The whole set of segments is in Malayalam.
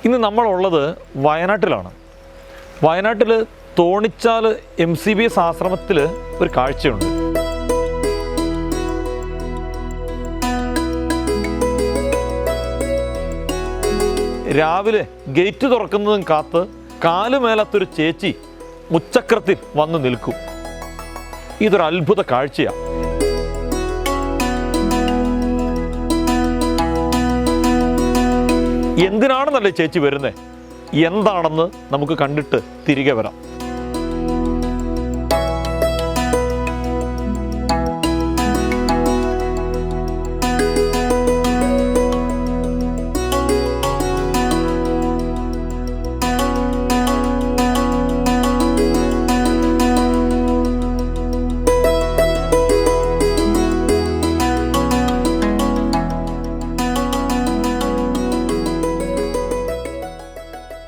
ഇന്ന് നമ്മളുള്ളത് വയനാട്ടിലാണ്. വയനാട്ടിൽ തോണിച്ചാൽ MCBS ആശ്രമത്തിൽ ഒരു കാഴ്ചയുണ്ട്. രാവിലെ ഗേറ്റ് തുറക്കുന്നതും കാത്ത് കാലുമേലത്തൊരു ചേച്ചി മുച്ചക്രത്തിൽ വന്നു നിൽക്കും. ഇതൊരു അത്ഭുത കാഴ്ചയാണ്. എന്തിനാണെന്നല്ലേ ചേച്ചി വരുന്നത്? എന്താണെന്ന് നമുക്ക് കണ്ടിട്ട് തിരികെ വരാം.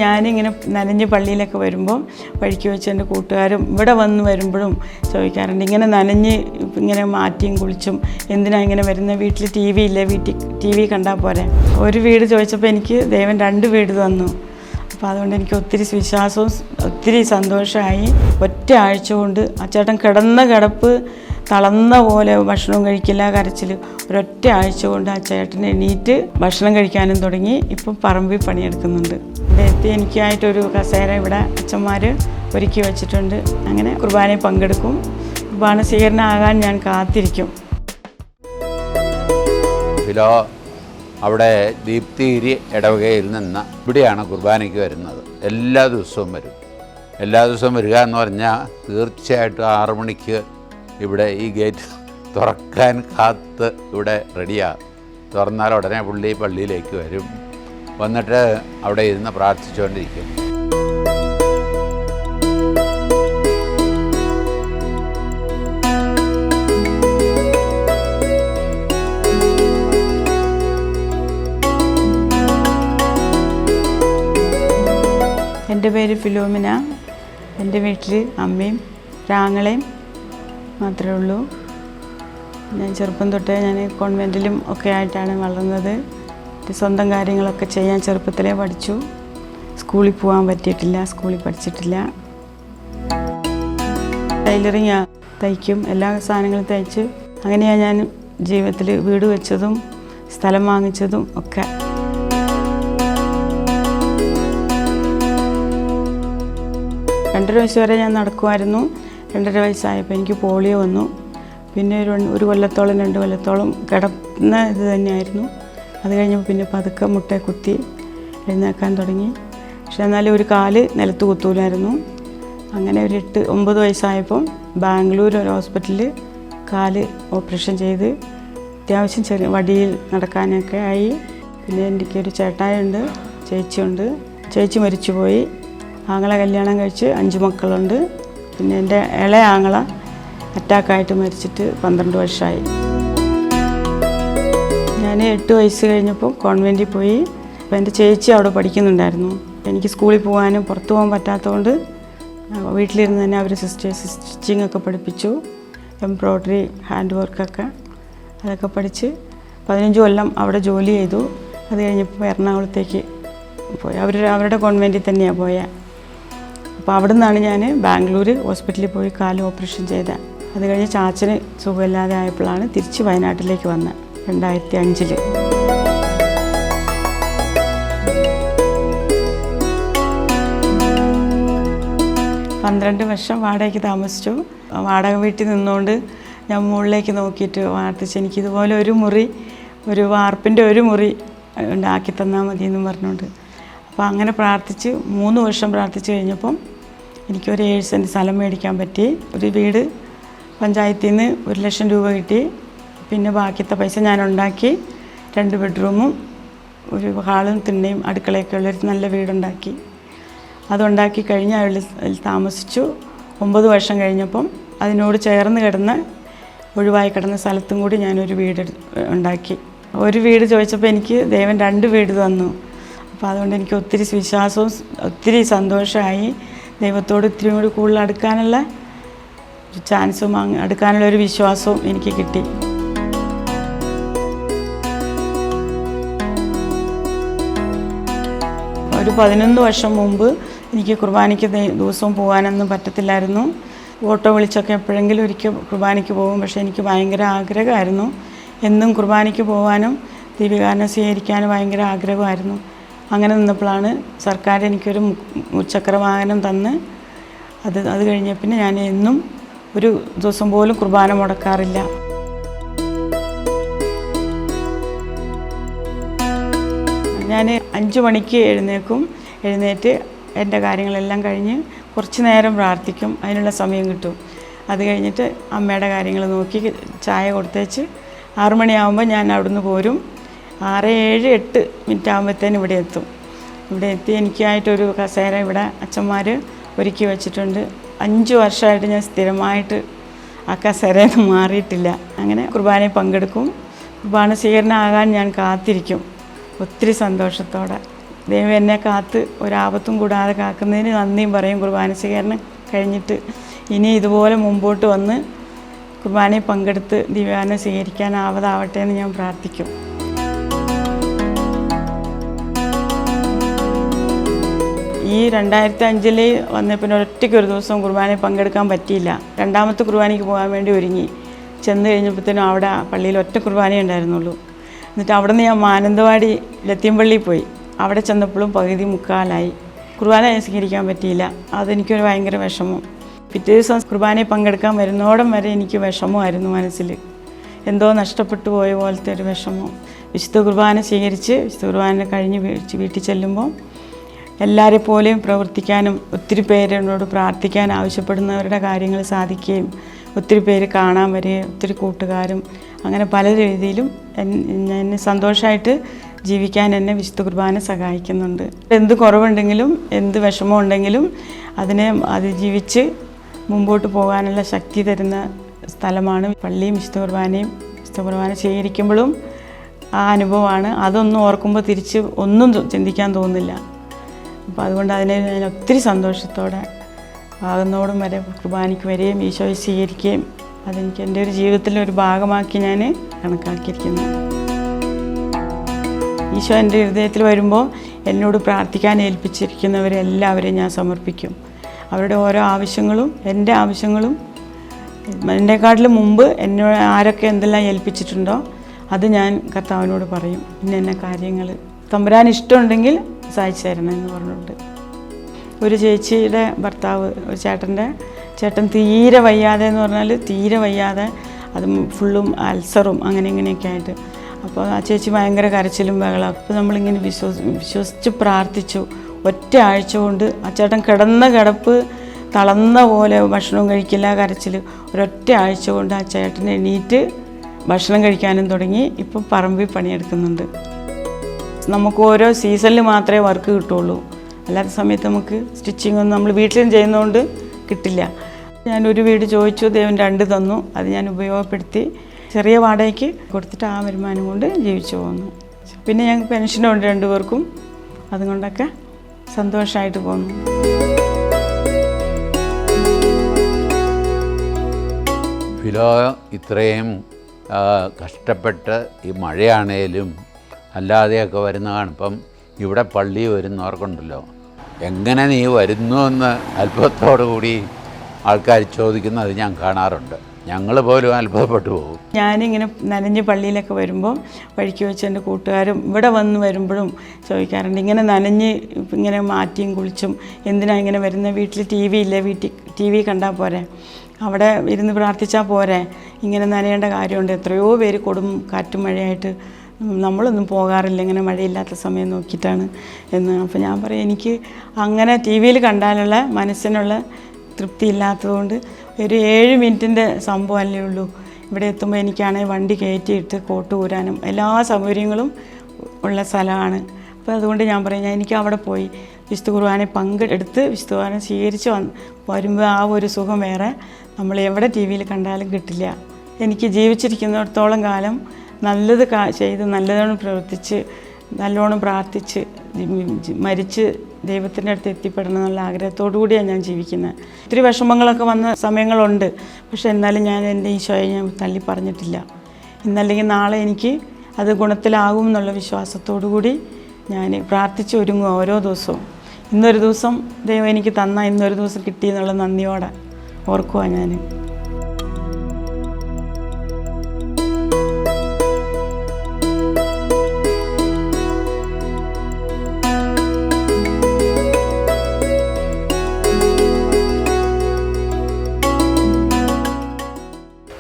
ഞാനിങ്ങനെ നനഞ്ഞ് പള്ളിയിലൊക്കെ വരുമ്പം വഴിക്ക് വെച്ച് എൻ്റെ കൂട്ടുകാരും ഇവിടെ വന്ന് വരുമ്പോഴും ചോദിക്കാറുണ്ട്, ഇങ്ങനെ നനഞ്ഞ് ഇങ്ങനെ മാറ്റിയും കുളിച്ചും എന്തിനാ ഇങ്ങനെ വരുന്നത്? വീട്ടിൽ TV ഇല്ലേ? വീട്ടിൽ TV കണ്ടാൽ പോരെ. ഒരു വീട് ചോദിച്ചപ്പോൾ എനിക്ക് ദൈവം 2 വീട് തന്നു. അപ്പോൾ അതുകൊണ്ട് എനിക്ക് ഒത്തിരി വിശ്വാസവും ഒത്തിരി സന്തോഷമായി. ഒറ്റ ആഴ്ച കൊണ്ട് ആ ചേട്ടൻ കിടന്ന കിടപ്പ് തളർന്ന പോലെ, ഭക്ഷണവും കഴിക്കില്ല, കരച്ചിൽ. ഒരൊറ്റ ആഴ്ച കൊണ്ട് ആ ചേട്ടൻ എണീറ്റ് ഭക്ഷണം കഴിക്കാനും തുടങ്ങി. ഇപ്പം പറമ്പിൽ പണിയെടുക്കുന്നുണ്ട്. ഇവിടെ എത്തി എനിക്കായിട്ടൊരു കസേര ഇവിടെ അച്ഛന്മാർ ഒരുക്കി വെച്ചിട്ടുണ്ട്. അങ്ങനെ കുർബാനയിൽ പങ്കെടുക്കും. കുർബാന സ്വീകരണമാകാൻ ഞാൻ കാത്തിരിക്കും. അവിടെ ദീപ്തിഗിരി ഇടവകയിൽ നിന്ന് ഇവിടെയാണ് കുർബാനയ്ക്ക് വരുന്നത്. എല്ലാ ദിവസവും വരും. എല്ലാ ദിവസവും വരിക എന്ന് പറഞ്ഞാൽ തീർച്ചയായിട്ടും 6 മണിക്ക് ഇവിടെ ഈ ഗേറ്റ് തുറക്കാൻ കാത്ത് ഇവിടെ റെഡിയാണ്. തുറന്നാൽ ഉടനെ പുള്ളി പള്ളിയിലേക്ക് വരും. വന്നിട്ട് അവിടെ ഇരുന്ന് പ്രാർത്ഥിച്ചുകൊണ്ടിരിക്കും. എൻ്റെ പേര് ഫിലോമിന. എൻ്റെ വീട്ടിൽ അമ്മയും ഒരാങ്ങളയും മാത്രമേ ഉള്ളൂ. ഞാൻ ചെറുപ്പം തൊട്ടേ ഞാൻ കോൺവെൻറ്റിലും ഒക്കെ ആയിട്ടാണ് വളർന്നത്. സ്വന്തം കാര്യങ്ങളൊക്കെ ചെയ്യാൻ ചെറുപ്പത്തിലേ പഠിച്ചു. സ്കൂളിൽ പോകാൻ പറ്റിയിട്ടില്ല, സ്കൂളിൽ പഠിച്ചിട്ടില്ല. ടൈലറിങ് തയ്ക്കും, എല്ലാ സാധനങ്ങളും തയ്ച്ച് അങ്ങനെയാണ് ഞാൻ ജീവിതത്തിൽ വീട് വെച്ചതും സ്ഥലം വാങ്ങിച്ചതും ഒക്കെ. രണ്ടര വയസ്സ് വരെ ഞാൻ നടക്കുമായിരുന്നു. 2.5 വയസ്സായപ്പോൾ എനിക്ക് പോളിയോ വന്നു. പിന്നെ ഒരു കൊല്ലത്തോളം 2 കൊല്ലത്തോളം കിടന്ന ഇത് തന്നെയായിരുന്നു. അത് കഴിഞ്ഞപ്പോൾ പിന്നെ പതുക്കെ മുട്ടയെ കുത്തി എഴുന്നേക്കാൻ തുടങ്ങി. പക്ഷെ എന്നാലും ഒരു കാല് നിലത്ത് കുത്തൂലായിരുന്നു. അങ്ങനെ ഒരു 8-9 വയസ്സായപ്പോൾ ബാംഗ്ലൂർ ഒരു ഹോസ്പിറ്റലിൽ കാല് ഓപ്പറേഷൻ ചെയ്ത് അത്യാവശ്യം ചെറിയ വടിയിൽ നടക്കാനൊക്കെ ആയി. പിന്നെ എനിക്കൊരു ചേട്ടായുണ്ട്, ചേച്ചിയുണ്ട്. ചേച്ചി മരിച്ചുപോയി. ആങ്ങളെ കല്യാണം കഴിച്ച് 5 മക്കളുണ്ട്. പിന്നെ എൻ്റെ ഇളയ ആങ്ങള അറ്റാക്കായിട്ട് മരിച്ചിട്ട് 12 വർഷമായി. ഞാൻ 8 വയസ്സ് കഴിഞ്ഞപ്പോൾ കോൺവെൻറ്റിൽ പോയി. അപ്പോൾ എൻ്റെ ചേച്ചി അവിടെ പഠിക്കുന്നുണ്ടായിരുന്നു. എനിക്ക് സ്കൂളിൽ പോകാനും പുറത്തു പോകാൻ പറ്റാത്തതുകൊണ്ട് വീട്ടിലിരുന്ന് തന്നെ അവർ സ്റ്റിച്ചിങ് ഒക്കെ പഠിപ്പിച്ചു. എംബ്രോയ്ഡറി, ഹാൻഡ് വർക്കൊക്കെ അതൊക്കെ പഠിച്ച് 15 കൊല്ലം അവിടെ ജോലി ചെയ്തു. അത് കഴിഞ്ഞപ്പോൾ എറണാകുളത്തേക്ക് പോയി. അവരുടെ കോൺവെൻറ്റിൽ തന്നെയാണ് പോയത്. അപ്പോൾ അവിടെ നിന്നാണ് ഞാൻ ബാംഗ്ലൂർ ഹോസ്പിറ്റലിൽ പോയി കാല് ഓപ്പറേഷൻ ചെയ്തത്. അത് കഴിഞ്ഞ് ചാച്ചന് സുഖമില്ലാതെ ആയപ്പോഴാണ് തിരിച്ച് വയനാട്ടിലേക്ക് വന്നത് 2005. 12 വർഷം വാടകയ്ക്ക് താമസിച്ചു. വാടക വീട്ടിൽ നിന്നുകൊണ്ട് ഞാൻ മുകളിലേക്ക് നോക്കിയിട്ട് പ്രാർത്ഥിച്ച് എനിക്കിതുപോലെ ഒരു മുറി, ഒരു വാർപ്പിൻ്റെ ഒരു മുറി ഉണ്ടാക്കി തന്നാൽ മതി എന്ന് പറഞ്ഞുകൊണ്ട്. അപ്പോൾ അങ്ങനെ പ്രാർത്ഥിച്ച് 3 വർഷം പ്രാർത്ഥിച്ച് കഴിഞ്ഞപ്പം എനിക്കൊരു 7 സെൻറ്റ് സ്ഥലം മേടിക്കാൻ പറ്റി. ഒരു വീട് പഞ്ചായത്തിൽ നിന്ന് 1 ലക്ഷം രൂപ കിട്ടി. പിന്നെ ബാക്കിയത്തെ പൈസ ഞാൻ ഉണ്ടാക്കി 2 ബെഡ്റൂമും ഒരു ഹാളും തിണ്ണയും അടുക്കളയൊക്കെ ഉള്ളൊരു നല്ല വീടുണ്ടാക്കി. അതുണ്ടാക്കി കഴിഞ്ഞ് അതിൽ താമസിച്ചു. 9 വർഷം കഴിഞ്ഞപ്പം അതിനോട് ചേർന്ന് കിടന്ന് ഒഴിവായി കിടന്ന സ്ഥലത്തും കൂടി ഞാനൊരു വീട് ഉണ്ടാക്കി. ഒരു വീട് ചോദിച്ചപ്പോൾ എനിക്ക് ദൈവം 2 വീട് തന്നു. അപ്പോൾ അതുകൊണ്ട് എനിക്ക് ഒത്തിരി വിശ്വാസവും ഒത്തിരി സന്തോഷമായി. ദൈവത്തോട് ഇത്തിരി കൂടി കൂടുതൽ അടുക്കാനുള്ള ചാൻസും അടുക്കാനുള്ള ഒരു വിശ്വാസവും എനിക്ക് കിട്ടി. ഒരു 11 വർഷം മുമ്പ് എനിക്ക് കുർബാനയ്ക്ക് ദിവസവും പോകാനൊന്നും പറ്റത്തില്ലായിരുന്നു. ഓട്ടോ വിളിച്ചൊക്കെ എപ്പോഴെങ്കിലും ഒരിക്കൽ കുർബാനയ്ക്ക് പോകും. പക്ഷേ എനിക്ക് ഭയങ്കര ആഗ്രഹമായിരുന്നു എന്നും കുർബാനയ്ക്ക് പോകാനും ദീപികാരനെ സ്വീകരിക്കാനും ഭയങ്കര ആഗ്രഹമായിരുന്നു. അങ്ങനെ നിന്നപ്പോഴാണ് സർക്കാർ എനിക്കൊരു മുച്ചക്ര വാഹനം തന്ന് അത് കഴിഞ്ഞ പിന്നെ ഞാൻ എന്നും ഒരു ദിവസം പോലും കുർബാന മുടക്കാറില്ല. ഞാൻ 5 മണിക്ക് എഴുന്നേറ്റ് എൻ്റെ കാര്യങ്ങളെല്ലാം കഴിഞ്ഞ് കുറച്ച് നേരം പ്രാർത്ഥിക്കും. അതിനുള്ള സമയം കിട്ടും. അത് കഴിഞ്ഞിട്ട് അമ്മയുടെ കാര്യങ്ങൾ നോക്കി ചായ കൊടുത്തേച്ച് 6 മണിയാകുമ്പോൾ ഞാൻ അവിടുന്ന് പോരും. 6, 7, 8 മിനിറ്റ് ആകുമ്പോഴത്തേനും ഇവിടെ എത്തും. ഇവിടെ എത്തി എനിക്കായിട്ടൊരു കസേര ഇവിടെ അച്ഛന്മാർ ഒരുക്കി വെച്ചിട്ടുണ്ട്. 5 വർഷമായിട്ട് ഞാൻ സ്ഥിരമായിട്ട് ആ കസേരയിൽ നിന്ന് മാറിയിട്ടില്ല. അങ്ങനെ കുർബാനയിൽ പങ്കെടുക്കും. കുർബാന സ്വീകരണമാകാൻ ഞാൻ കാത്തിരിക്കും ഒത്തിരി സന്തോഷത്തോടെ. ദൈവം എന്നെ കാത്ത് ഒരാപത്തും കൂടാതെ കാക്കുന്നതിന് നന്ദിയും പറയും. കുർബാന സ്വീകരണം കഴിഞ്ഞിട്ട് ഇനി ഇതുപോലെ മുമ്പോട്ട് വന്ന് കുർബാനയിൽ പങ്കെടുത്ത് ദിവ്യാനെ സ്വീകരിക്കാനാവതാവട്ടെ എന്ന് ഞാൻ പ്രാർത്ഥിക്കും. ഈ 2005 വന്ന പിന്നെ ഒറ്റയ്ക്ക് ഒരു ദിവസം കുർബാനയിൽ പങ്കെടുക്കാൻ പറ്റിയില്ല. 2ാമത്തെ കുർബാനയ്ക്ക് പോകാൻ വേണ്ടി ഒരുങ്ങി ചെന്ന് കഴിഞ്ഞപ്പോഴത്തേനും അവിടെ പള്ളിയിൽ ഒറ്റ കുർബാനയേ ഉണ്ടായിരുന്നുള്ളൂ. എന്നിട്ട് അവിടെ നിന്ന് ഞാൻ മാനന്തവാടി ലത്തീംപള്ളിയിൽ പോയി. അവിടെ ചെന്നപ്പോഴും പകുതി മുക്കാലായി. കുർബാന സ്വീകരിക്കാൻ പറ്റിയില്ല. അതെനിക്കൊരു ഭയങ്കര വിഷമം. പിറ്റേ ദിവസം കുർബാനയിൽ പങ്കെടുക്കാൻ വരുന്നോടം വരെ എനിക്ക് വിഷമമായിരുന്നു മനസ്സിൽ. എന്തോ നഷ്ടപ്പെട്ടു പോയ പോലത്തെ ഒരു വിഷമം. വിശുദ്ധ കുർബാന സ്വീകരിച്ച് വിശുദ്ധ കുർബാന കഴിഞ്ഞ് വീട്ടിൽ ചെല്ലുമ്പോൾ എല്ലാവരെ പോലെയും പ്രവർത്തിക്കാനും ഒത്തിരി പേര് എന്നോട് പ്രാർത്ഥിക്കാൻ ആവശ്യപ്പെടുന്നവരുടെ കാര്യങ്ങൾ സാധിക്കുകയും ഒത്തിരി പേര് കാണാൻ വരികയും ഒത്തിരി കൂട്ടുകാരും അങ്ങനെ പല രീതിയിലും എന്നെ സന്തോഷമായിട്ട് ജീവിക്കാൻ എന്നെ വിശുദ്ധ കുർബാന സഹായിക്കുന്നുണ്ട്. എന്ത് കുറവുണ്ടെങ്കിലും എന്ത് വിഷമമുണ്ടെങ്കിലും അതിനെ അതിജീവിച്ച് മുമ്പോട്ട് പോകാനുള്ള ശക്തി തരുന്ന സ്ഥലമാണ് പള്ളിയും വിശുദ്ധ കുർബാനയും. വിശുദ്ധ കുർബാന സ്വീകരിക്കുമ്പോഴും ആ അനുഭവമാണ്. അതൊന്നും ഓർക്കുമ്പോൾ തിരിച്ച് ഒന്നും ചിന്തിക്കാൻ തോന്നുന്നില്ല. അപ്പോൾ അതുകൊണ്ട് അതിനെ ഞാൻ ഒത്തിരി സന്തോഷത്തോടെ ആകുന്നോടും വരെ കുർബാനയ്ക്ക് വരികയും ഈശോയെ സ്വീകരിക്കുകയും അതെനിക്ക് എൻ്റെ ഒരു ജീവിതത്തിലെ ഒരു ഭാഗമാക്കി ഞാൻ കണക്കാക്കിയിരിക്കുന്നു. ഈശോ എൻ്റെ ഹൃദയത്തിൽ വരുമ്പോൾ എന്നോട് പ്രാർത്ഥിക്കാൻ ഏൽപ്പിച്ചിരിക്കുന്നവരെല്ലാവരെയും ഞാൻ സമർപ്പിക്കും. അവരുടെ ഓരോ ആവശ്യങ്ങളും എൻ്റെ ആവശ്യങ്ങളും എന്നെക്കാട്ടിലും മുമ്പ് എന്നോട് ആരൊക്കെ എന്തെല്ലാം ഏൽപ്പിച്ചിട്ടുണ്ടോ അത് ഞാൻ കർത്താവിനോട് പറയും. ഇന്ന കാര്യങ്ങൾ തമ്പുരാൻ ഇഷ്ടമുണ്ടെങ്കിൽ സഹായിച്ചു തരണമെന്ന് പറഞ്ഞിട്ടുണ്ട്. ഒരു ചേച്ചിയുടെ ഭർത്താവ്, ഒരു ചേട്ടൻ തീരെ വയ്യാതെ എന്ന് പറഞ്ഞാൽ തീരെ വയ്യാതെ, അത് ഫുള്ളും അൾസറും അങ്ങനെ ഇങ്ങനെയൊക്കെ ആയിട്ട്. അപ്പോൾ ആ ചേച്ചി ഭയങ്കര കരച്ചിലും ബഹളം. അപ്പോൾ നമ്മളിങ്ങനെ വിശ്വസിച്ച് പ്രാർത്ഥിച്ചു. ഒറ്റ ആഴ്ച കൊണ്ട് ആ ചേട്ടൻ കിടന്ന കിടപ്പ് തളർന്ന പോലെ, ഭക്ഷണവും കഴിക്കില്ല, കരച്ചിൽ. ഒരൊറ്റ ആഴ്ച കൊണ്ട് ആ ചേട്ടൻ എണീറ്റ് ഭക്ഷണം കഴിക്കാനും തുടങ്ങി. ഇപ്പം പറമ്പിൽ പണിയെടുക്കുന്നുണ്ട്. നമുക്ക് ഓരോ സീസണിൽ മാത്രമേ വർക്ക് കിട്ടുള്ളൂ. അല്ലാത്ത സമയത്ത് നമുക്ക് സ്റ്റിച്ചിങ് ഒന്നും നമ്മൾ വീട്ടിലും ചെയ്യുന്നതുകൊണ്ട് കിട്ടില്ല. ഞാനൊരു വീട് ചോദിച്ചു, ദൈവം 2 തന്നു. അത് ഞാൻ ഉപയോഗപ്പെടുത്തി ചെറിയ വാടകയ്ക്ക് കൊടുത്തിട്ട് ആ വരുമാനം കൊണ്ട് ജീവിച്ചു പോകുന്നു. പിന്നെ ഞങ്ങൾക്ക് പെൻഷനുണ്ട് 2 പേർക്കും. അതുകൊണ്ടൊക്കെ സന്തോഷമായിട്ട് പോകുന്നു. ഫിലോ ഇത്രയും കഷ്ടപ്പെട്ട് ഈ മഴയാണേലും അല്ലാതെയൊക്കെ വരുന്ന കാണുമ്പം ഇവിടെ പള്ളി വരുന്നവർക്കുണ്ടല്ലോ, എങ്ങനെ നീ വരുന്നു എന്ന് അത്ഭുതത്തോടു കൂടി ആൾക്കാർ ചോദിക്കുന്നത് ഞാൻ കാണാറുണ്ട്. ഞങ്ങൾ പോലും അത്ഭുതപ്പെട്ടു പോകും. ഞാനിങ്ങനെ നനഞ്ഞ് പള്ളിയിലൊക്കെ വരുമ്പോൾ വഴിക്ക് വെച്ച് എൻ്റെ കൂട്ടുകാരും ഇവിടെ വന്ന് വരുമ്പോഴും ചോദിക്കാറുണ്ട്, ഇങ്ങനെ നനഞ്ഞ് ഇങ്ങനെ മാറ്റിയും കുളിച്ചും എന്തിനാണ് ഇങ്ങനെ വരുന്നത്? വീട്ടിൽ TV ഇല്ലേ? TV കണ്ടാൽ പോരെ, അവിടെ ഇരുന്ന് പ്രാർത്ഥിച്ചാൽ പോരെ, ഇങ്ങനെ നനയേണ്ട കാര്യമുണ്ട്? എത്രയോ പേര് കൊടും കാറ്റും മഴയായിട്ട് നമ്മളൊന്നും പോകാറില്ല ഇങ്ങനെ മഴയില്ലാത്ത സമയം നോക്കിയിട്ടാണ് എന്ന്. അപ്പോൾ ഞാൻ പറയും, എനിക്ക് അങ്ങനെ TV കണ്ടാലുള്ള മനസ്സിനുള്ള തൃപ്തി ഇല്ലാത്തതുകൊണ്ട് ഒരു 7 മിനിറ്റിൻ്റെ സംഭവമല്ലേ ഉള്ളൂ. ഇവിടെ എത്തുമ്പോൾ എനിക്കാണെങ്കിൽ വണ്ടി കയറ്റിയിട്ട് കോട്ട് ഊരാനും എല്ലാ സൗകര്യങ്ങളും ഉള്ള സ്ഥലമാണ്. അപ്പോൾ അതുകൊണ്ട് ഞാൻ പറയും, എനിക്ക് അവിടെ പോയി വിശുദ്ധ കുർബാനയിൽ പങ്കെടുത്ത് വിശുദ്ധ കുർബാന സ്വീകരിച്ച് വരുമ്പോൾ ആ ഒരു സുഖം വേറെ നമ്മൾ എവിടെ TV കണ്ടാലും കിട്ടില്ല. എനിക്ക് ജീവിച്ചിരിക്കുന്നിടത്തോളം കാലം നല്ലത് ചെയ്ത് നല്ലതോണം പ്രവർത്തിച്ച് നല്ലോണം പ്രാർത്ഥിച്ച് മരിച്ച് ദൈവത്തിൻ്റെ അടുത്ത് എത്തിപ്പെടണം എന്നുള്ള ആഗ്രഹത്തോടു കൂടിയാണ് ഞാൻ ജീവിക്കുന്നത്. ഒത്തിരി വിഷമങ്ങളൊക്കെ വന്ന സമയങ്ങളുണ്ട്. പക്ഷെ എന്നാലും ഞാൻ എൻ്റെ ഈശോയെ ഞാൻ തള്ളി പറഞ്ഞിട്ടില്ല. ഇന്നല്ലെങ്കിൽ നാളെ എനിക്ക് അത് ഗുണത്തിലാകും എന്നുള്ള വിശ്വാസത്തോടു കൂടി ഞാൻ പ്രാർത്ഥിച്ച് ഒരുങ്ങുക ഓരോ ദിവസവും. ഇന്നൊരു ദിവസം ദൈവം എനിക്ക് തന്ന ഇന്നൊരു ദിവസം കിട്ടി എന്നുള്ള നന്ദിയോടെ ഓർക്കുക ഞാൻ.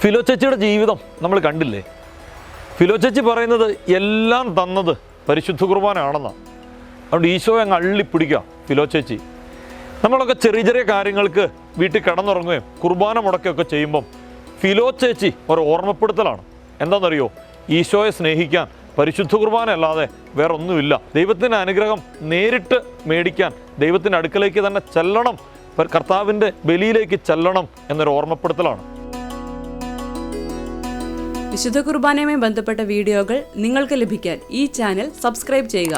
ഫിലോ ചേച്ചിയുടെ ജീവിതം നമ്മൾ കണ്ടില്ലേ? ഫിലോ ചേച്ചി പറയുന്നത് എല്ലാം തന്നത് പരിശുദ്ധ കുർബാനയാണെന്നാണ്. അതുകൊണ്ട് ഈശോയെ അങ്ങ് അള്ളിപ്പിടിക്കുക ഫിലോ ചേച്ചി. നമ്മളൊക്കെ ചെറിയ ചെറിയ കാര്യങ്ങൾക്ക് വീട്ടിൽ കിടന്നുറങ്ങുകയും കുർബാന മുടക്കുകയൊക്കെ ചെയ്യുമ്പം ഫിലോ ചേച്ചി ഒരു ഓർമ്മപ്പെടുത്തലാണ്. എന്താണെന്നറിയോ? ഈശോയെ സ്നേഹിക്കാൻ പരിശുദ്ധ കുർബാന അല്ലാതെ വേറെ ഒന്നുമില്ല. ദൈവത്തിൻ്റെ അനുഗ്രഹം നേരിട്ട് മേടിക്കാൻ ദൈവത്തിൻ്റെ അടുക്കലേക്ക് തന്നെ ചെല്ലണം, കർത്താവിൻ്റെ ബലിയിലേക്ക് ചെല്ലണം എന്നൊരു ഓർമ്മപ്പെടുത്തലാണ്. വിശുദ്ധ കുർബാനയുമായി ബന്ധപ്പെട്ട വീഡിയോകൾ നിങ്ങൾക്ക് ലഭിക്കാൻ ഈ ചാനൽ സബ്സ്ക്രൈബ് ചെയ്യുക.